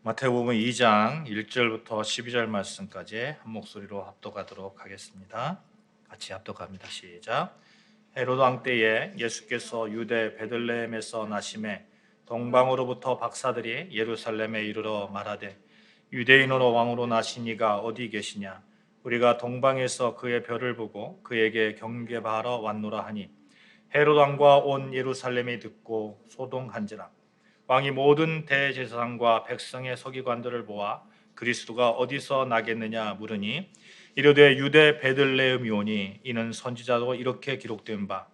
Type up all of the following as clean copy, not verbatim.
마태복음 2장 1절부터 12절 말씀까지 한 목소리로 합독하도록 하겠습니다. 같이 합독합니다. 시작. 헤로드 왕 때에 예수께서 유대 베들레헴에서 나심에 동방으로부터 박사들이 예루살렘에 이르러 말하되 유대인으로 왕으로 나신 이가 어디 계시냐? 우리가 동방에서 그의 별을 보고 그에게 경배하러 왔노라 하니 헤로드 왕과 온 예루살렘이 듣고 소동한지라. 왕이 모든 대제사장과 백성의 서기관들을 모아 그리스도가 어디서 나겠느냐 물으니 이르되 유대 베들레헴이오니 이는 선지자도 이렇게 기록된 바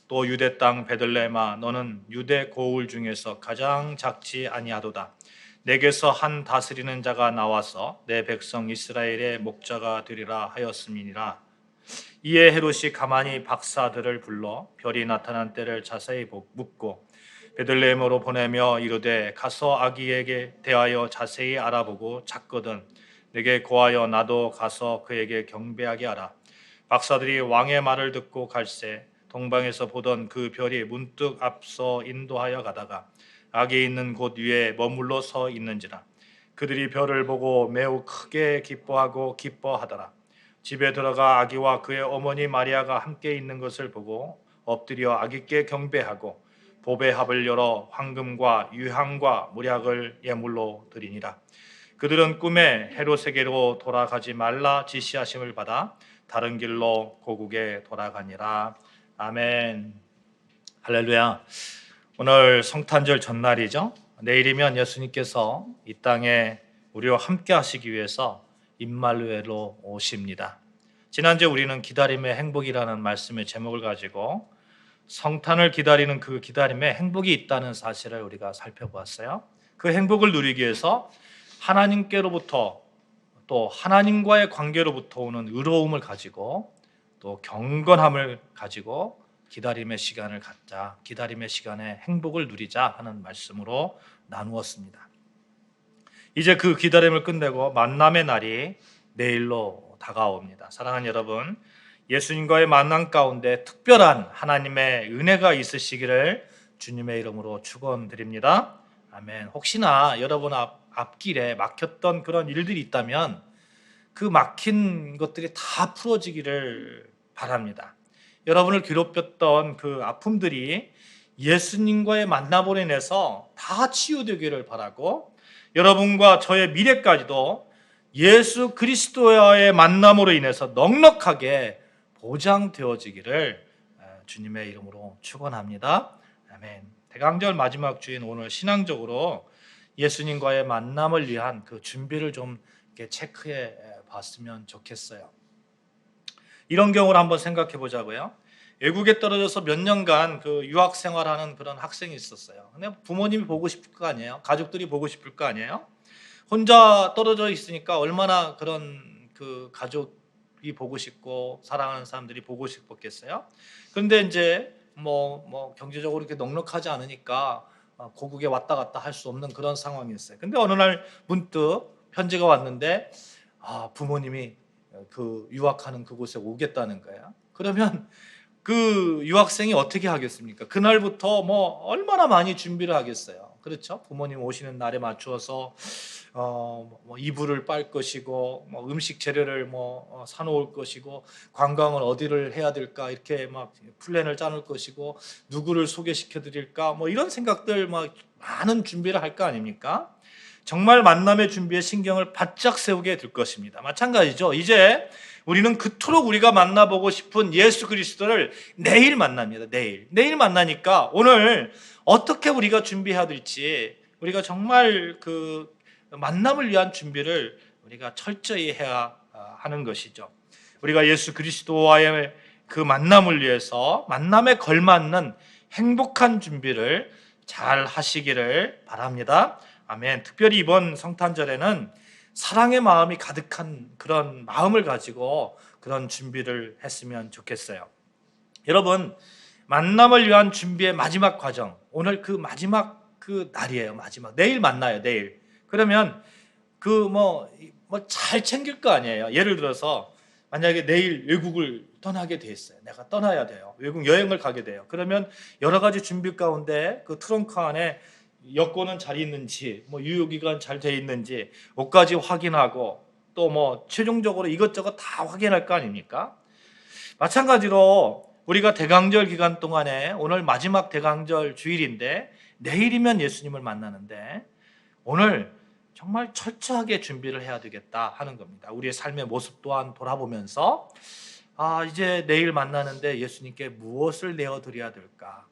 또 유대 땅 베들레헴아 너는 유대 고을 중에서 가장 작지 아니하도다. 내게서 한 다스리는 자가 나와서 내 백성 이스라엘의 목자가 되리라 하였음이니라. 이에 헤롯이 가만히 박사들을 불러 별이 나타난 때를 자세히 묻고 베들레헴으로 보내며 이르되 가서 아기에게 대하여 자세히 알아보고 찾거든 내게 고하여 나도 가서 그에게 경배하게 하라. 박사들이 왕의 말을 듣고 갈새 동방에서 보던 그 별이 문득 앞서 인도하여 가다가 아기 있는 곳 위에 머물러 서 있는지라. 그들이 별을 보고 매우 크게 기뻐하고 기뻐하더라. 집에 들어가 아기와 그의 어머니 마리아가 함께 있는 것을 보고 엎드려 아기께 경배하고 보배 합을 열어 황금과 유향과 물약을 예물로 드리니라. 그들은 꿈에 헤롯에게로 돌아가지 말라 지시하심을 받아 다른 길로 고국에 돌아가니라. 아멘. 할렐루야. 오늘 성탄절 전날이죠. 내일이면 예수님께서 이 땅에 우리와 함께 하시기 위해서 임마누엘로 오십니다. 지난주에 우리는 기다림의 행복이라는 말씀의 제목을 가지고 성탄을 기다리는 그 기다림에 행복이 있다는 사실을 우리가 살펴보았어요. 그 행복을 누리기 위해서 하나님께로부터 또 하나님과의 관계로부터 오는 의로움을 가지고 또 경건함을 가지고 기다림의 시간을 갖자, 기다림의 시간에 행복을 누리자 하는 말씀으로 나누었습니다. 이제 그 기다림을 끝내고 만남의 날이 내일로 다가옵니다. 사랑하는 여러분, 예수님과의 만남 가운데 특별한 하나님의 은혜가 있으시기를 주님의 이름으로 축원드립니다. 아멘. 혹시나 여러분 앞길에 막혔던 그런 일들이 있다면 그 막힌 것들이 다 풀어지기를 바랍니다. 여러분을 괴롭혔던 그 아픔들이 예수님과의 만남으로 인해서 다 치유되기를 바라고 여러분과 저의 미래까지도 예수 그리스도와의 만남으로 인해서 넉넉하게 보장되어지기를 주님의 이름으로 축원합니다. 아멘. 대강절 마지막 주인 오늘 신앙적으로 예수님과의 만남을 위한 그 준비를 좀 이렇게 체크해 봤으면 좋겠어요. 이런 경우를 한번 생각해 보자고요. 외국에 떨어져서 몇 년간 그 유학 생활하는 그런 학생이 있었어요. 근데 부모님이 보고 싶을 거 아니에요? 가족들이 보고 싶을 거 아니에요? 혼자 떨어져 있으니까 얼마나 그런 그 가족이 보고 싶고 사랑하는 사람들이 보고 싶었겠어요. 그런데 이제 뭐 경제적으로 이렇게 넉넉하지 않으니까 고국에 왔다 갔다 할 수 없는 그런 상황이었어요. 근데 어느 날 문득 편지가 왔는데 부모님이 그 유학하는 그곳에 오겠다는 거야. 그러면 그 유학생이 어떻게 하겠습니까? 그날부터 뭐 얼마나 많이 준비를 하겠어요. 그렇죠? 부모님 오시는 날에 맞추어서 뭐 이불을 빨 것이고 뭐 음식 재료를 사놓을 것이고 관광을 어디를 해야 될까 이렇게 막 플랜을 짜놓을 것이고 누구를 소개시켜 드릴까 뭐 이런 생각들 막 많은 준비를 할 거 아닙니까? 정말 만남의 준비에 신경을 바짝 세우게 될 것입니다. 마찬가지죠. 이제 우리는 그토록 우리가 만나보고 싶은 예수 그리스도를 내일 만납니다. 내일 만나니까 오늘 어떻게 우리가 준비해야 될지 우리가 정말 그 만남을 위한 준비를 우리가 철저히 해야 하는 것이죠. 우리가 예수 그리스도와의 그 만남을 위해서 만남에 걸맞는 행복한 준비를 잘 하시기를 바랍니다. 아멘. 특별히 이번 성탄절에는 사랑의 마음이 가득한 그런 마음을 가지고 그런 준비를 했으면 좋겠어요. 여러분, 만남을 위한 준비의 마지막 과정, 오늘 그 마지막 그 날이에요. 내일 만나요. 내일. 그러면 그 잘 챙길 거 아니에요. 예를 들어서 만약에 내일 외국을 떠나게 돼 있어요. 내가 떠나야 돼요. 외국 여행을 가게 돼요. 그러면 여러 가지 준비 가운데 그 트렁크 안에 여권은 잘 있는지, 뭐 유효기간 잘 돼 있는지, 옷까지 확인하고 또 뭐 최종적으로 이것저것 다 확인할 거 아닙니까? 마찬가지로 우리가 대강절 기간 동안에 오늘 마지막 대강절 주일인데 내일이면 예수님을 만나는데 오늘 정말 철저하게 준비를 해야 되겠다 하는 겁니다. 우리의 삶의 모습 또한 돌아보면서 이제 내일 만나는데 예수님께 무엇을 내어드려야 될까?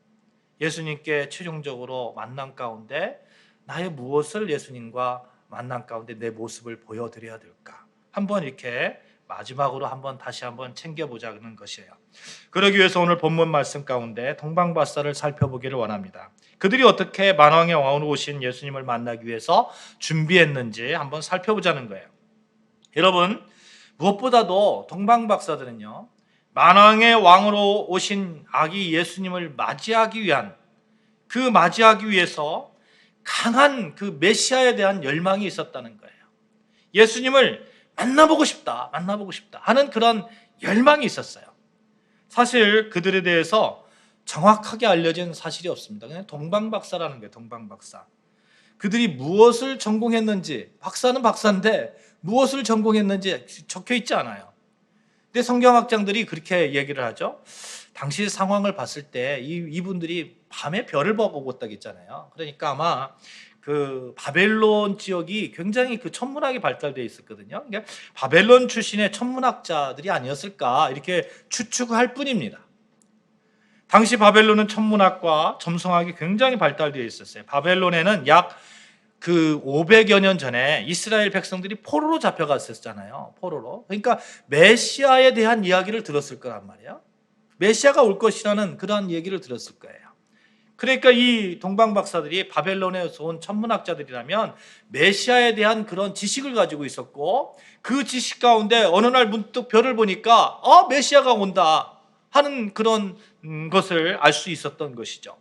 예수님께 최종적으로 만남 가운데 나의 무엇을 예수님과 만남 가운데 내 모습을 보여드려야 될까? 한번 이렇게 마지막으로 다시 한번 챙겨보자는 것이에요. 그러기 위해서 오늘 본문 말씀 가운데 동방박사를 살펴보기를 원합니다. 그들이 어떻게 만왕의 왕으로 오신 예수님을 만나기 위해서 준비했는지 한번 살펴보자는 거예요. 여러분, 무엇보다도 동방박사들은요, 만왕의 왕으로 오신 아기 예수님을 맞이하기 위해서 강한 그 메시아에 대한 열망이 있었다는 거예요. 예수님을 만나보고 싶다 하는 그런 열망이 있었어요. 사실 그들에 대해서 정확하게 알려진 사실이 없습니다. 그냥 동방박사라는 거예요. 동방박사. 그들이 무엇을 전공했는지, 박사는 박사인데 무엇을 전공했는지 적혀 있지 않아요. 근데 성경학자들이 그렇게 얘기를 하죠. 당시 상황을 봤을 때 이분들이 밤에 별을 보고 왔다고 했잖아요. 그러니까 아마 그 바벨론 지역이 굉장히 그 천문학이 발달되어 있었거든요. 그러니까 바벨론 출신의 천문학자들이 아니었을까 이렇게 추측할 뿐입니다. 당시 바벨론은 천문학과 점성학이 굉장히 발달되어 있었어요. 바벨론에는 약 500여 년 전에 이스라엘 백성들이 포로로 잡혀갔었잖아요. 포로로. 그러니까 메시아에 대한 이야기를 들었을 거란 말이에요. 메시아가 올 것이라는 그러한 얘기를 들었을 거예요. 그러니까 이 동방박사들이 바벨론에서 온 천문학자들이라면 메시아에 대한 그런 지식을 가지고 있었고 그 지식 가운데 어느 날 문득 별을 보니까 메시아가 온다 하는 그런 것을 알 수 있었던 것이죠.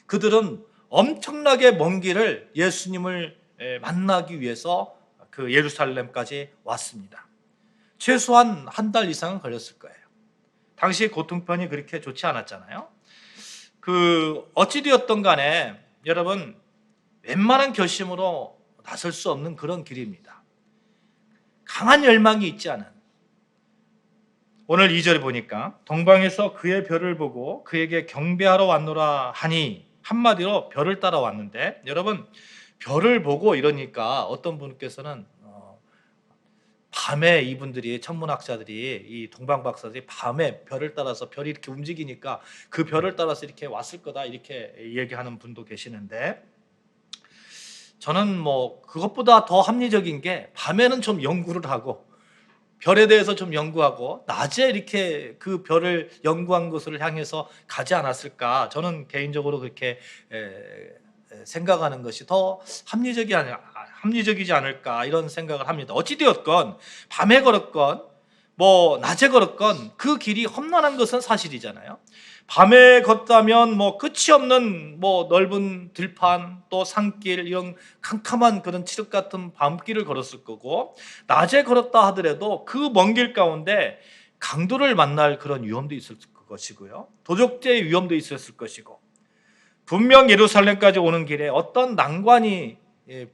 그들은 엄청나게 먼 길을 예수님을 만나기 위해서 그 예루살렘까지 왔습니다. 최소한 한 달 이상은 걸렸을 거예요. 당시 교통편이 그렇게 좋지 않았잖아요. 어찌되었던 간에 여러분 웬만한 결심으로 나설 수 없는 그런 길입니다. 강한 열망이 있지 않은. 오늘 2절에 보니까 동방에서 그의 별을 보고 그에게 경배하러 왔노라 하니, 한마디로 별을 따라 왔는데, 여러분 별을 보고 이러니까 어떤 분께서는 밤에 이분들이 천문학자들이 이 동방박사들이 밤에 별을 따라서 별이 이렇게 움직이니까 그 별을 따라서 이렇게 왔을 거다 이렇게 얘기하는 분도 계시는데, 저는 뭐 그것보다 더 합리적인 게 밤에는 좀 연구를 하고 별에 대해서 좀 연구하고 낮에 이렇게 그 별을 연구한 곳을 향해서 가지 않았을까, 저는 개인적으로 그렇게 생각하는 것이 더 합리적이지 않을까 이런 생각을 합니다. 어찌되었건 밤에 걸었건 뭐 낮에 걸었건 그 길이 험난한 것은 사실이잖아요. 밤에 걷다면 뭐 끝이 없는 뭐 넓은 들판 또 산길 이런 캄캄한 그런 칠흑 같은 밤길을 걸었을 거고, 낮에 걸었다 하더라도 그 먼 길 가운데 강도를 만날 그런 위험도 있을 것이고요, 도적제의 위험도 있었을 것이고, 분명 예루살렘까지 오는 길에 어떤 난관이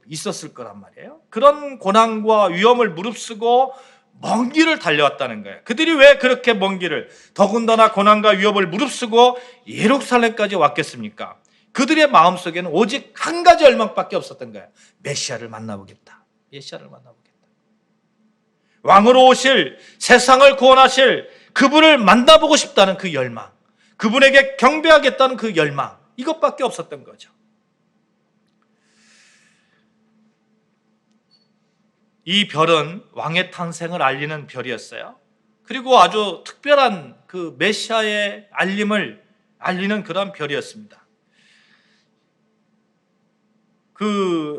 있었을 거란 말이에요. 그런 고난과 위험을 무릅쓰고 먼 길을 달려왔다는 거예요. 그들이 왜 그렇게 먼 길을, 더군다나 고난과 위협을 무릅쓰고 예루살렘까지 왔겠습니까? 그들의 마음속에는 오직 한 가지 열망밖에 없었던 거예요. 메시아를 만나보겠다. 메시아를 만나보겠다. 왕으로 오실, 세상을 구원하실 그분을 만나보고 싶다는 그 열망, 그분에게 경배하겠다는 그 열망, 이것밖에 없었던 거죠. 이 별은 왕의 탄생을 알리는 별이었어요. 그리고 아주 특별한 그 메시아의 알림을 알리는 그런 별이었습니다.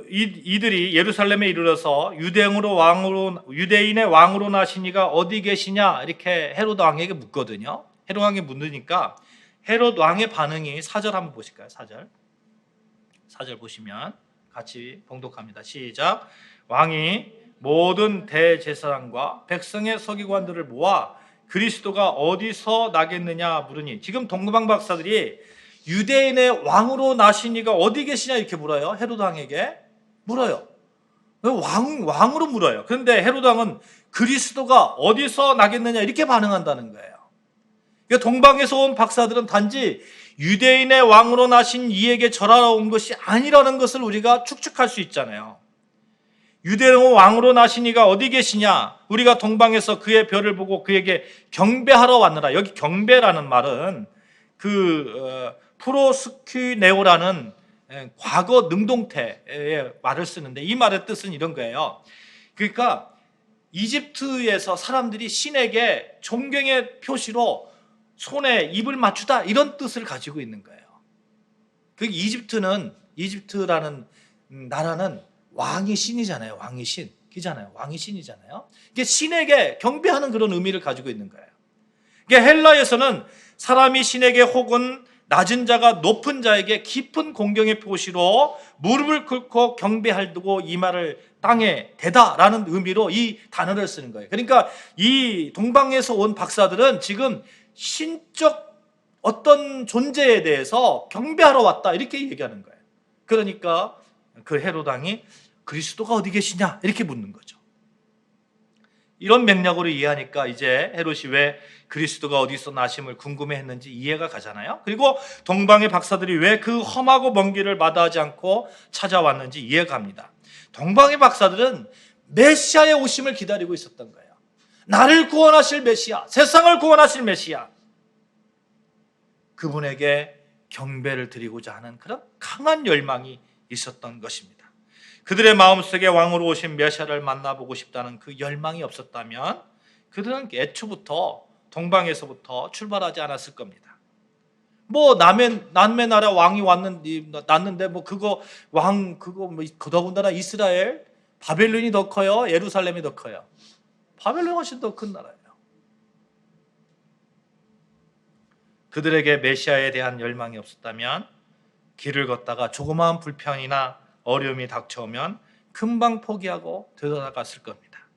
이들이 예루살렘에 이르러서 유대인의 왕으로 나신 이가 어디 계시냐 이렇게 헤롯 왕에게 묻거든요. 헤롯 왕에게 묻으니까 헤롯 왕의 반응이 4절 한번 보실까요? 4절 보시면 같이 봉독합니다. 시작. 왕이 모든 대제사장과 백성의 서기관들을 모아 그리스도가 어디서 나겠느냐 물으니, 지금 동방박사들이 유대인의 왕으로 나신 이가 어디 계시냐 이렇게 물어요. 헤로드 왕에게 물어요. 왕으로 물어요. 그런데 헤로드 왕은 그리스도가 어디서 나겠느냐 이렇게 반응한다는 거예요. 그러니까 동방에서 온 박사들은 단지 유대인의 왕으로 나신 이에게 절하러 온 것이 아니라는 것을 우리가 추측할 수 있잖아요. 유대인의 왕으로 나신 이가 어디 계시냐? 우리가 동방에서 그의 별을 보고 그에게 경배하러 왔느라. 여기 경배라는 말은 프로스큐네오라는 과거 능동태의 말을 쓰는데, 이 말의 뜻은 이런 거예요. 그러니까 이집트에서 사람들이 신에게 존경의 표시로 손에 입을 맞추다, 이런 뜻을 가지고 있는 거예요. 그 이집트라는 나라는 왕이 신이잖아요. 왕이 신. 그잖아요. 왕이 신이잖아요. 이게 신에게 경배하는 그런 의미를 가지고 있는 거예요. 이게 헬라에서는 사람이 신에게 혹은 낮은 자가 높은 자에게 깊은 공경의 표시로 무릎을 꿇고 경배하고 이 말을 땅에 대다라는 의미로 이 단어를 쓰는 거예요. 그러니까 이 동방에서 온 박사들은 지금 신적 어떤 존재에 대해서 경배하러 왔다 이렇게 얘기하는 거예요. 그러니까 그 헤로드 왕이 그리스도가 어디 계시냐 이렇게 묻는 거죠. 이런 맥락으로 이해하니까 이제 헤롯이 왜 그리스도가 어디서 나심을 궁금해했는지 이해가 가잖아요. 그리고 동방의 박사들이 왜 그 험하고 먼 길을 마다하지 않고 찾아왔는지 이해가 갑니다. 동방의 박사들은 메시아의 오심을 기다리고 있었던 거예요. 나를 구원하실 메시아, 세상을 구원하실 메시아, 그분에게 경배를 드리고자 하는 그런 강한 열망이 있었던 것입니다. 그들의 마음속에 왕으로 오신 메시아를 만나보고 싶다는 그 열망이 없었다면 그들은 애초부터 동방에서부터 출발하지 않았을 겁니다. 뭐 남의 나라 왕이 났는데 뭐 더군다나 이스라엘, 바벨론이 더 커요? 예루살렘이 더 커요? 바벨론이 훨씬 더 큰 나라예요. 그들에게 메시아에 대한 열망이 없었다면 길을 걷다가 조그마한 불평이나 어려움이 닥쳐오면 금방 포기하고 되돌아갔을 겁니다.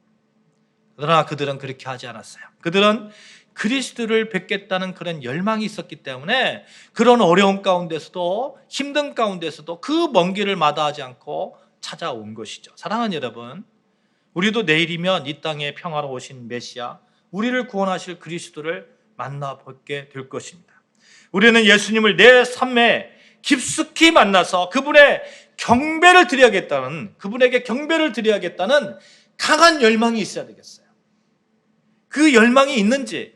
그러나 그들은 그렇게 하지 않았어요. 그들은 그리스도를 뵙겠다는 그런 열망이 있었기 때문에 그런 어려움 가운데서도 힘든 가운데서도 그 먼 길을 마다하지 않고 찾아온 것이죠. 사랑하는 여러분, 우리도 내일이면 이 땅에 평화로 오신 메시아, 우리를 구원하실 그리스도를 만나보게 될 것입니다. 우리는 예수님을 내 삶에 깊숙이 만나서 그분의 경배를 드려야겠다는, 그분에게 경배를 드려야겠다는 강한 열망이 있어야 되겠어요. 그 열망이 있는지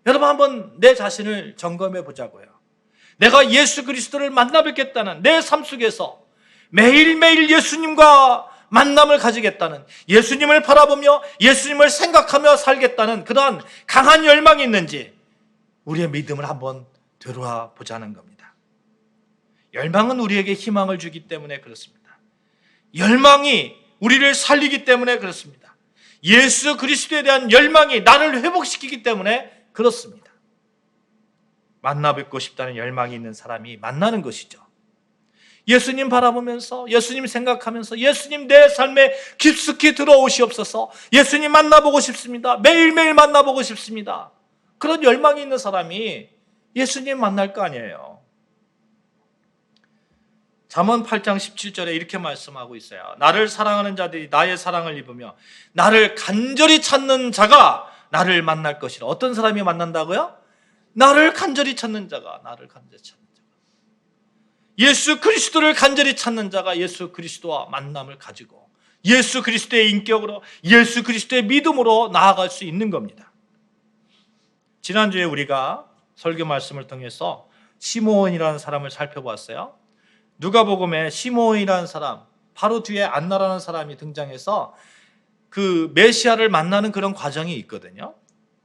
여러분 한번 내 자신을 점검해 보자고요. 내가 예수 그리스도를 만나 뵙겠다는 내 삶 속에서 매일매일 예수님과 만남을 가지겠다는, 예수님을 바라보며 예수님을 생각하며 살겠다는 그러한 강한 열망이 있는지 우리의 믿음을 한번 되돌아보자는 겁니다. 열망은 우리에게 희망을 주기 때문에 그렇습니다. 열망이 우리를 살리기 때문에 그렇습니다. 예수 그리스도에 대한 열망이 나를 회복시키기 때문에 그렇습니다. 만나 뵙고 싶다는 열망이 있는 사람이 만나는 것이죠. 예수님 바라보면서, 예수님 생각하면서, 예수님 내 삶에 깊숙이 들어오시옵소서, 예수님 만나보고 싶습니다, 매일매일 만나보고 싶습니다, 그런 열망이 있는 사람이 예수님 만날 거 아니에요. 잠언 8장 17절에 이렇게 말씀하고 있어요. 나를 사랑하는 자들이 나의 사랑을 입으며 나를 간절히 찾는 자가 나를 만날 것이라. 어떤 사람이 만난다고요? 나를 간절히 찾는 자가, 나를 간절히 찾는 자가. 예수 그리스도를 간절히 찾는 자가 예수 그리스도와 만남을 가지고 예수 그리스도의 인격으로, 예수 그리스도의 믿음으로 나아갈 수 있는 겁니다. 지난주에 우리가 설교 말씀을 통해서 시므온이라는 사람을 살펴봤어요. 누가복음에 시므온이라는 사람, 바로 뒤에 안나라는 사람이 등장해서 그 메시아를 만나는 그런 과정이 있거든요.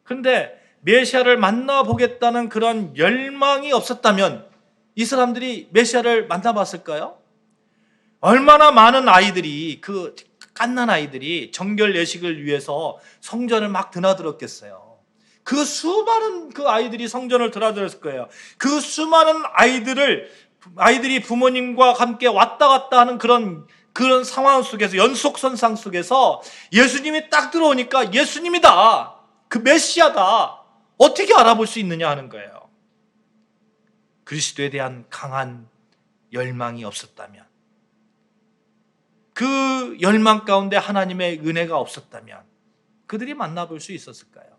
그런데 메시아를 만나보겠다는 그런 열망이 없었다면 이 사람들이 메시아를 만나봤을까요? 얼마나 많은 아이들이, 그 갓난 아이들이 정결 예식을 위해서 성전을 막 드나들었겠어요. 그 수많은 그 아이들이 성전을 드나들었을 거예요. 그 수많은 아이들이 부모님과 함께 왔다 갔다 하는 그런 상황 속에서, 연속선상 속에서 예수님이 딱 들어오니까 예수님이다, 그 메시아다, 어떻게 알아볼 수 있느냐 하는 거예요. 그리스도에 대한 강한 열망이 없었다면, 그 열망 가운데 하나님의 은혜가 없었다면 그들이 만나볼 수 있었을까요?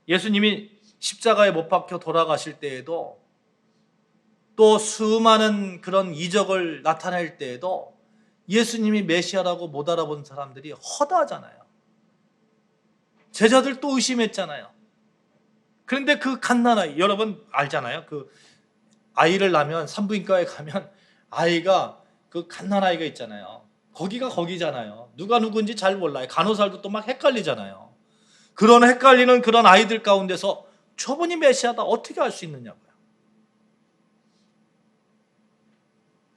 예수님이 십자가에 못 박혀 돌아가실 때에도, 또 수많은 그런 이적을 나타낼 때에도 예수님이 메시아라고 못 알아본 사람들이 허다하잖아요. 제자들 또 의심했잖아요. 그런데 그 갓난아이, 여러분 알잖아요. 그 아이를 낳으면 산부인과에 가면 아이가, 그 갓난아이가 있잖아요. 거기가 거기잖아요. 누가 누군지 잘 몰라요. 간호사도 또 막 헷갈리잖아요. 그런 헷갈리는 그런 아이들 가운데서 저분이 메시아다 어떻게 알 수 있느냐고요.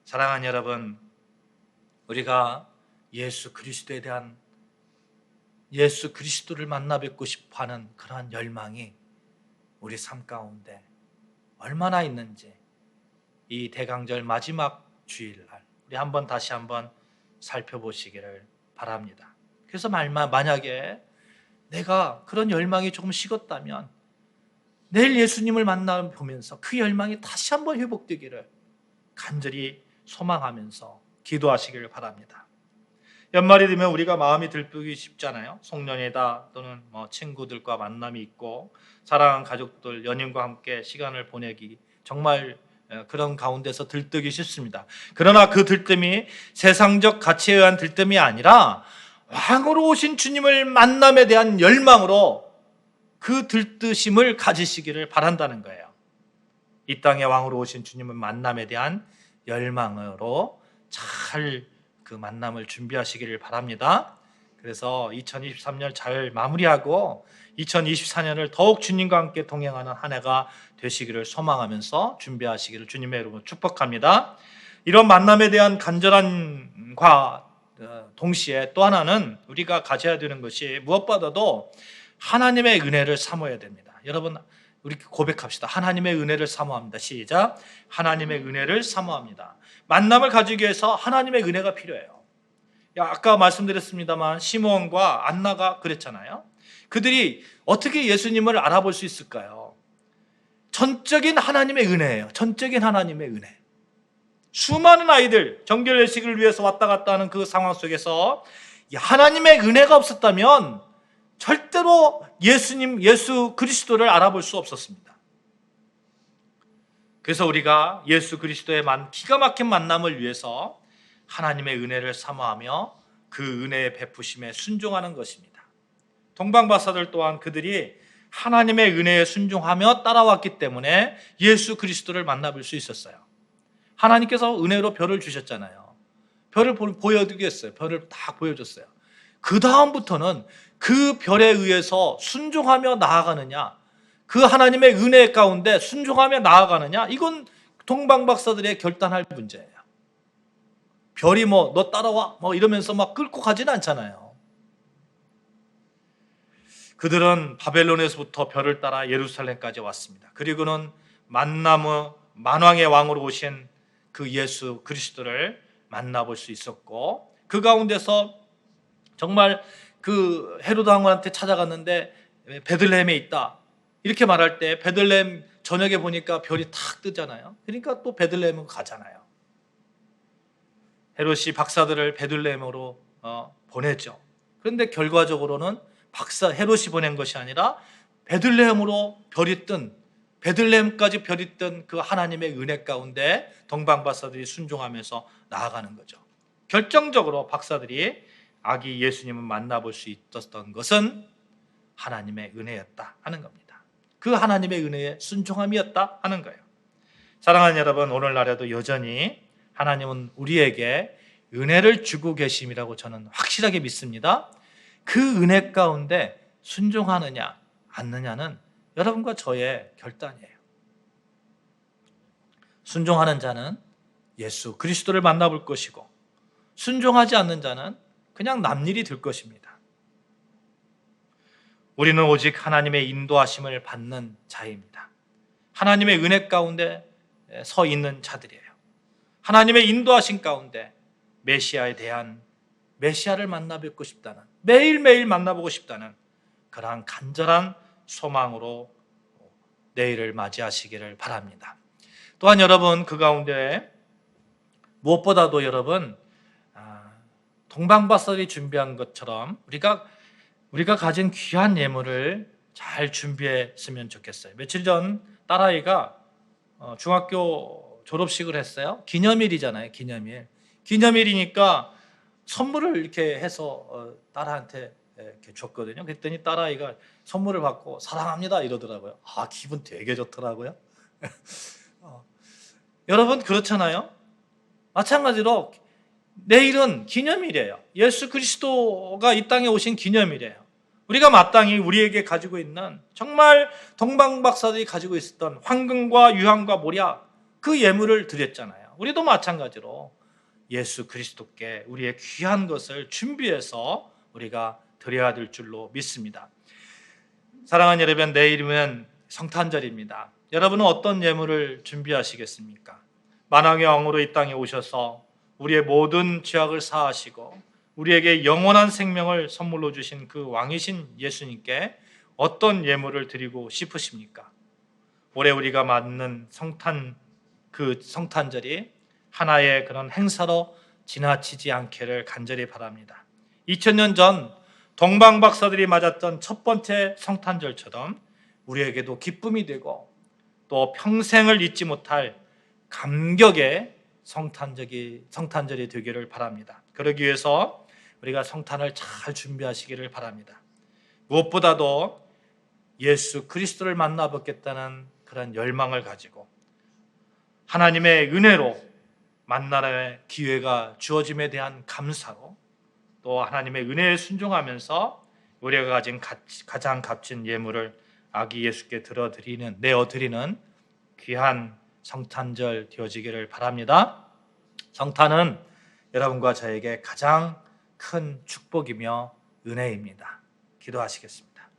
사랑하는 여러분, 우리가 예수 그리스도에 대한, 예수 그리스도를 만나 뵙고 싶어하는 그러한 열망이 우리 삶 가운데 얼마나 있는지 이 대강절 마지막 주일날 우리 다시 한번 살펴보시기를 바랍니다. 그래서 만약에 내가 그런 열망이 조금 식었다면 내일 예수님을 만나 보면서 그 열망이 다시 한번 회복되기를 간절히 소망하면서 기도하시기를 바랍니다. 연말이 되면 우리가 마음이 들뜨기 쉽잖아요. 송년회다 또는 친구들과 만남이 있고 사랑하는 가족들, 연인과 함께 시간을 보내기, 정말 그런 가운데서 들뜨기 쉽습니다. 그러나 그 들뜸이 세상적 가치에 의한 들뜸이 아니라 왕으로 오신 주님을 만남에 대한 열망으로 그 들뜨심을 가지시기를 바란다는 거예요. 이 땅에 왕으로 오신 주님을 만남에 대한 열망으로 잘 그 만남을 준비하시기를 바랍니다. 그래서 2023년 잘 마무리하고 2024년을 더욱 주님과 함께 동행하는 한 해가 되시기를 소망하면서 준비하시기를 주님의 이름으로 축복합니다. 이런 만남에 대한 간절함과 동시에 또 하나는 우리가 가져야 되는 것이 무엇보다도 하나님의 은혜를 사모해야 됩니다. 여러분, 우리 고백합시다. 하나님의 은혜를 사모합니다. 시작. 하나님의 은혜를 사모합니다. 만남을 가지기 위해서 하나님의 은혜가 필요해요. 아까 말씀드렸습니다만 시몬과 안나가 그랬잖아요. 그들이 어떻게 예수님을 알아볼 수 있을까요? 전적인 하나님의 은혜예요. 전적인 하나님의 은혜. 수많은 아이들 정결 예식을 위해서 왔다 갔다 하는 그 상황 속에서 하나님의 은혜가 없었다면 절대로 예수 그리스도를 알아볼 수 없었습니다. 그래서 우리가 예수 그리스도의 기가 막힌 만남을 위해서 하나님의 은혜를 사모하며 그 은혜의 베푸심에 순종하는 것입니다. 동방박사들 또한 그들이 하나님의 은혜에 순종하며 따라왔기 때문에 예수 그리스도를 만나볼 수 있었어요. 하나님께서 은혜로 별을 주셨잖아요. 별을 보여드리겠어요. 별을 다 보여줬어요. 그 다음부터는 그 별에 의해서 순종하며 나아가느냐, 그 하나님의 은혜 가운데 순종하며 나아가느냐, 이건 동방박사들의 결단할 문제예요. 별이 너 따라와 이러면서 막 끌고 가지는 않잖아요. 그들은 바벨론에서부터 별을 따라 예루살렘까지 왔습니다. 그리고는 만왕의 왕으로 오신 그 예수 그리스도를 만나볼 수 있었고, 그 가운데서 정말 그 헤로드 왕한테 찾아갔는데 베들레헴에 있다 이렇게 말할 때 베들레헴 저녁에 보니까 별이 탁 뜨잖아요. 그러니까 또 베들레헴으로 가잖아요. 헤롯이 박사들을 베들레헴으로 보냈죠. 그런데 결과적으로는 헤롯이 보낸 것이 아니라 베들레헴으로 베들레헴까지 별이 뜬 그 하나님의 은혜 가운데 동방박사들이 순종하면서 나아가는 거죠. 결정적으로 박사들이 아기 예수님을 만나볼 수 있었던 것은 하나님의 은혜였다 하는 겁니다. 그 하나님의 은혜에 순종함이었다 하는 거예요. 사랑하는 여러분, 오늘날에도 여전히 하나님은 우리에게 은혜를 주고 계심이라고 저는 확실하게 믿습니다. 그 은혜 가운데 순종하느냐 않느냐는 여러분과 저의 결단이에요. 순종하는 자는 예수 그리스도를 만나볼 것이고, 순종하지 않는 자는 그냥 남일이 될 것입니다. 우리는 오직 하나님의 인도하심을 받는 자입니다. 하나님의 은혜 가운데 서 있는 자들이에요. 하나님의 인도하심 가운데 메시아를 만나 뵙고 싶다는, 매일매일 만나보고 싶다는 그러한 간절한 소망으로 내일을 맞이하시기를 바랍니다. 또한 여러분 그 가운데 무엇보다도 여러분 동방바설이 준비한 것처럼 우리가 가진 귀한 예물을 잘 준비했으면 좋겠어요. 며칠 전 딸아이가 중학교 졸업식을 했어요. 기념일이잖아요. 기념일이니까 선물을 이렇게 해서 딸한테 이렇게 줬거든요. 그랬더니 딸아이가 선물을 받고 사랑합니다 이러더라고요. 기분 되게 좋더라고요. 여러분 그렇잖아요. 마찬가지로 내일은 기념일이에요. 예수 그리스도가 이 땅에 오신 기념일이에요. 우리가 마땅히 우리에게 가지고 있는 정말 동방박사들이 가지고 있었던 황금과 유황과 모략 그 예물을 드렸잖아요. 우리도 마찬가지로 예수 그리스도께 우리의 귀한 것을 준비해서 우리가 드려야 될 줄로 믿습니다. 사랑하는 여러분, 내일이면 성탄절입니다. 여러분은 어떤 예물을 준비하시겠습니까? 만왕의 왕으로 이 땅에 오셔서 우리의 모든 죄악을 사하시고 우리에게 영원한 생명을 선물로 주신 그 왕이신 예수님께 어떤 예물을 드리고 싶으십니까? 올해 우리가 맞는 성탄절이 하나의 그런 행사로 지나치지 않기를 간절히 바랍니다. 2000년 전 동방박사들이 맞았던 첫 번째 성탄절처럼 우리에게도 기쁨이 되고 또 평생을 잊지 못할 감격의 성탄절이 되기를 바랍니다. 그러기 위해서 우리가 성탄을 잘 준비하시기를 바랍니다. 무엇보다도 예수 그리스도를 만나 뵙겠다는 그런 열망을 가지고 하나님의 은혜로 만나는 기회가 주어짐에 대한 감사로 또 하나님의 은혜에 순종하면서 우리가 가진 가장 값진 예물을 아기 예수께 내어드리는 귀한 성탄절 되어지기를 바랍니다. 성탄은 여러분과 저에게 가장 큰 축복이며 은혜입니다. 기도하시겠습니다.